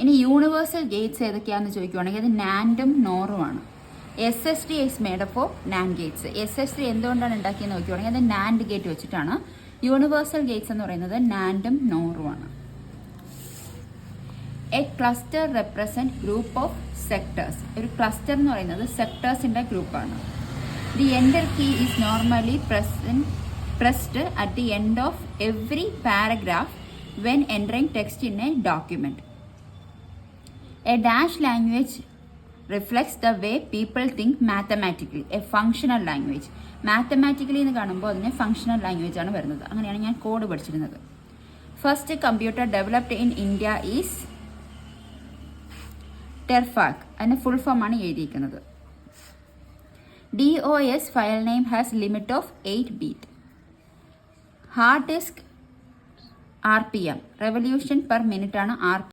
ഇനി universal Gates ഏതൊക്കെയാണെന്ന് ചോദിക്കുവാണെങ്കിൽ അത് നാൻഡും നോറുമാണ്. SSD is made up of NAND gates. SSD എന്തുകൊണ്ടാണ് ഉണ്ടാക്കിയെന്ന് നോക്കിയാണെങ്കിൽ അത് നാൻഡ് ഗേറ്റ് വെച്ചിട്ടാണ്. യൂണിവേഴ്സൽ ഗേറ്റ്സ് എന്ന് പറയുന്നത് നാൻഡും നോറുമാണ്. A cluster represent group of sectors. ഒരു ക്ലസ്റ്റർ എന്ന് പറയുന്നത് സെക്ടേഴ്സിന്റെ ഗ്രൂപ്പാണ്. The enter key is normally pressed at the end of every paragraph when entering text in a document. A dash language reflects the way people think mathematically. A functional language. Mathematically എന്ന് കാണുമ്പോൾ അതിന് functional language ആണ് വരുന്നത്. അങ്ങനെയാണ് ഞാൻ code പഠിച്ചിരുന്നത്. First computer developed in India is ടെർഫാക്. അതിന് ഫുൾ ഫോം ആണ് എഴുതിയിരിക്കുന്നത്. DOS file name has limit of 8 bit. Hard disk RPM revolution per minute ആണ്